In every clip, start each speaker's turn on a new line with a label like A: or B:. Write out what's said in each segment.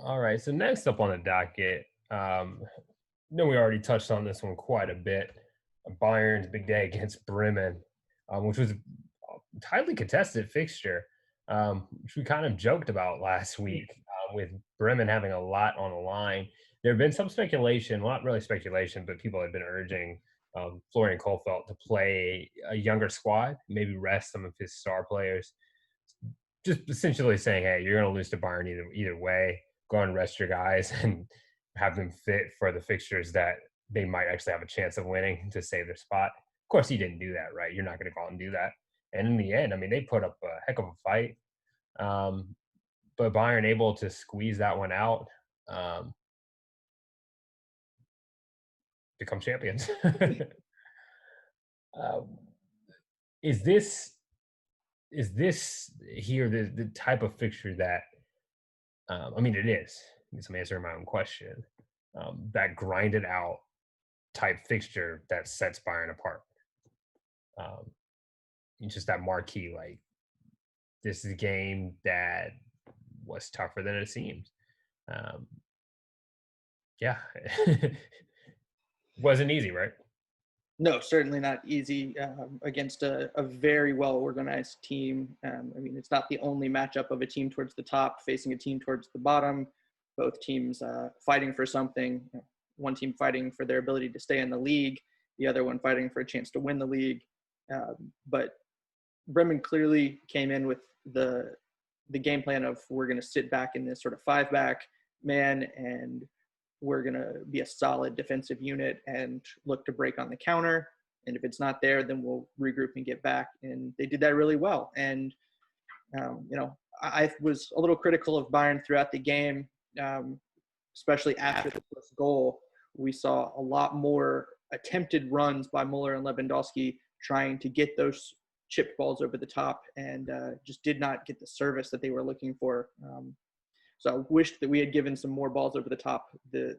A: All right. So next up on the docket, we already touched on this one quite a bit. Bayern's big day against Bremen, which was a highly contested fixture, which we kind of joked about last week with Bremen having a lot on the line. There have been some speculation, well, not really speculation, but people have been urging Florian Kohfeldt to play a younger squad, maybe rest some of his star players, just essentially saying, "Hey, you're going to lose to Bayern either way. Go and rest your guys and have them fit for the fixtures that they might actually have a chance of winning to save their spot." Of course, he didn't do that, right? You're not going to go out and do that. And in the end, I mean, they put up a heck of a fight, um, but Bayern able to squeeze that one out, um, become champions. um, is this here the type of fixture that I mean, it is. I guess I'm answering my own question. That grinded out type fixture that sets Bayern apart. Um, it's just that marquee, like this is a game that was tougher than it seemed. Um, yeah, wasn't easy, right?
B: No, certainly not easy against a very well organized team. I mean, it's not the only matchup of a team towards the top facing a team towards the bottom. Both teams fighting for something. One team fighting for their ability to stay in the league, the other one fighting for a chance to win the league. But Bremen clearly came in with the game plan of we're going to sit back in this sort of 5-back man and we're going to be a solid defensive unit and look to break on the counter. And if it's not there, then we'll regroup and get back. And they did that really well. And, I was a little critical of Bayern throughout the game, especially after the first goal. We saw a lot more attempted runs by Muller and Lewandowski trying to get those chipped balls over the top and just did not get the service that they were looking for. So I wished that we had given some more balls over the top that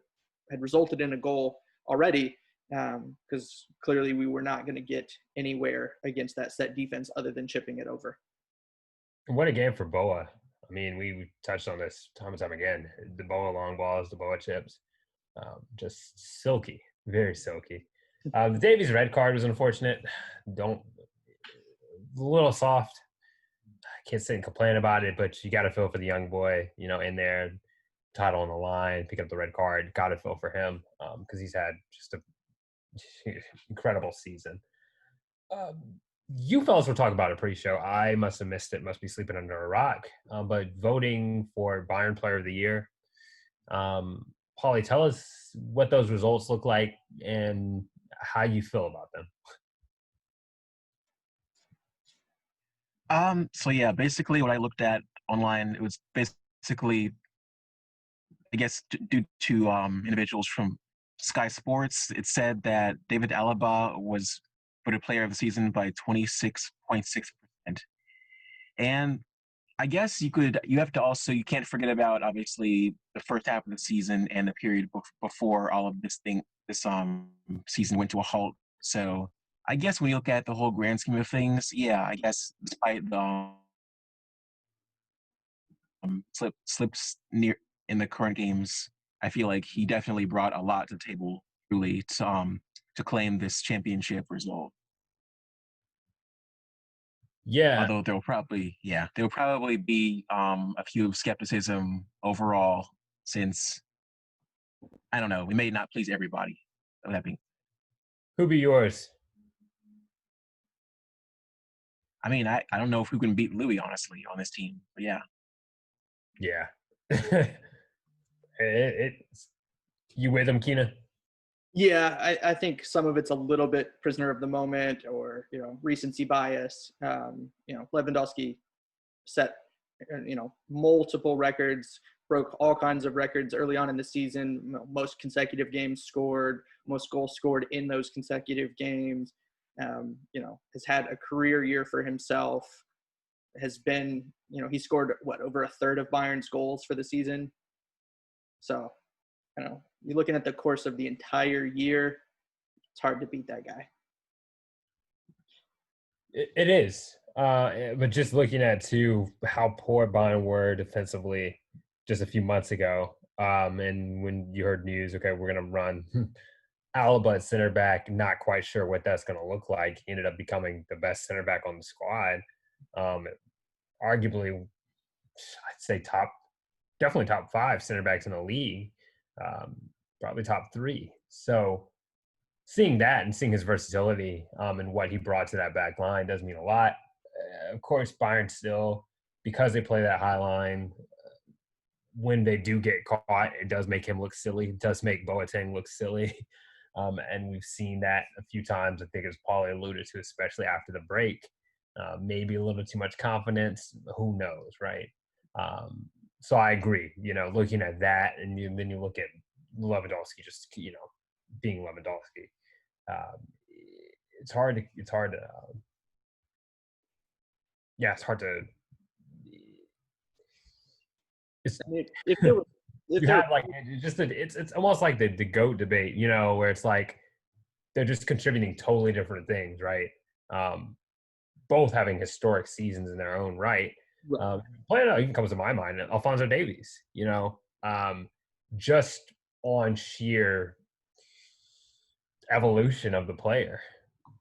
B: had resulted in a goal already, because clearly we were not going to get anywhere against that set defense other than chipping it over.
A: What a game for Boa. I mean, we touched on this time and time again. The Boa long balls, the Boa chips, just silky, very silky. The Davies red card was unfortunate. Don't a little soft. I can't sit and complain about it, but you got to feel for the young boy, in there, title on the line, pick up the red card. Got to feel for him because he's had just a incredible season. You fellas were talking about it pre-show. I must have missed it. Must be sleeping under a rock. But voting for Bayern Player of the Year. Paulie, tell us what those results look like and how you feel about them.
C: So yeah, basically what I looked at online, it was basically, I guess, due to individuals from Sky Sports. It said that David Alaba was voted player of the season by 26.6%. And I guess you can't forget about obviously the first half of the season and the period before all of this season went to a halt. So I guess when you look at the whole grand scheme of things, yeah, I guess despite the slips near in the current games, I feel like he definitely brought a lot to the table, really, to claim this championship result.
A: Yeah.
C: Although there will probably be a few skepticism overall, since I don't know, we may not please everybody.
A: Who be yours?
C: I mean, I don't know if who can beat Louis, honestly, on this team. But yeah.
A: Yeah. You with him, Keena?
B: Yeah, I think some of it's a little bit prisoner of the moment or, recency bias. Lewandowski set, multiple records, broke all kinds of records early on in the season, most consecutive games scored, most goals scored in those consecutive games, has had a career year for himself, has been, he scored, over a third of Bayern's goals for the season. So, you're looking at the course of the entire year, it's hard to beat that guy.
A: It is. But just looking at, too, how poor Bayern were defensively just a few months ago. And when you heard news, okay, we're going to run Alaba at center back, not quite sure what that's going to look like. He ended up becoming the best center back on the squad. Arguably, I'd say definitely top 5 center backs in the league, probably top 3. So seeing that and seeing his versatility and what he brought to that back line does mean a lot. Of course, Bayern still, because they play that high line, when they do get caught, it does make him look silly. It does make Boateng look silly. And we've seen that a few times. I think as Paulie alluded to, especially after the break. Maybe a little too much confidence. Who knows, right? So I agree. Looking at that, and then you look at Lewandowski, just being Lewandowski. It's hard to. Yeah, it's hard to.
B: If there was,
A: it's almost like the GOAT debate, where it's like they're just contributing totally different things, right? Both having historic seasons in their own right. Player that even comes to my mind, Alphonso Davies, just on sheer evolution of the player.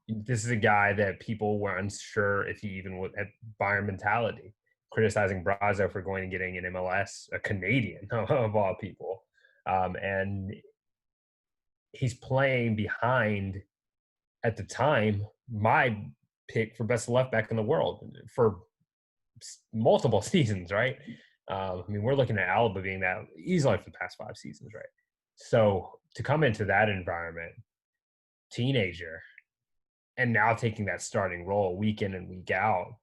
A: This is a guy that people were unsure if he even would have Bayern mentality, criticizing Brazo for going and getting an MLS, a Canadian of all people. And he's playing behind, at the time, my pick for best left back in the world for multiple seasons, right? We're looking at Alaba being that easily for the past 5 seasons, right? So to come into that environment, teenager, and now taking that starting role week in and week out,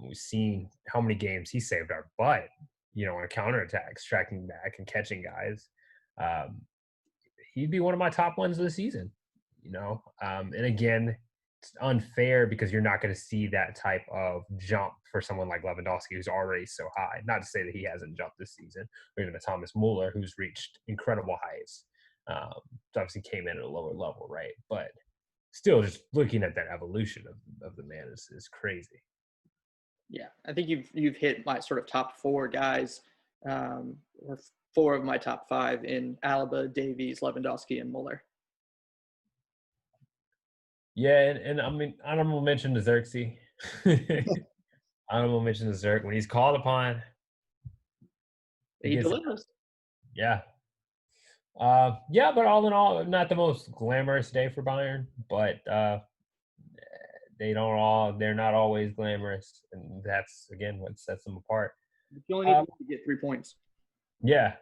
A: we've seen how many games he saved our butt, on counterattacks, tracking back and catching guys. He'd be one of my top ones of the season, and again, it's unfair because you're not going to see that type of jump for someone like Lewandowski, who's already so high. Not to say that he hasn't jumped this season, or even a Thomas Muller, who's reached incredible heights. Obviously came in at a lower level, right? But still, just looking at that evolution of the man is crazy.
B: Yeah, I think you've hit my sort of top 4 guys, or 4 of my top 5 in Alaba, Davies, Lewandowski, and Muller.
A: Yeah, and honorable mention to Xerxes. Honorable mention to Zerk when he's called upon.
B: He delivers.
A: Yeah. But all in all, not the most glamorous day for Bayern, but they're not always glamorous, and that's again what sets them apart.
B: You only need to get 3 points.
A: Yeah,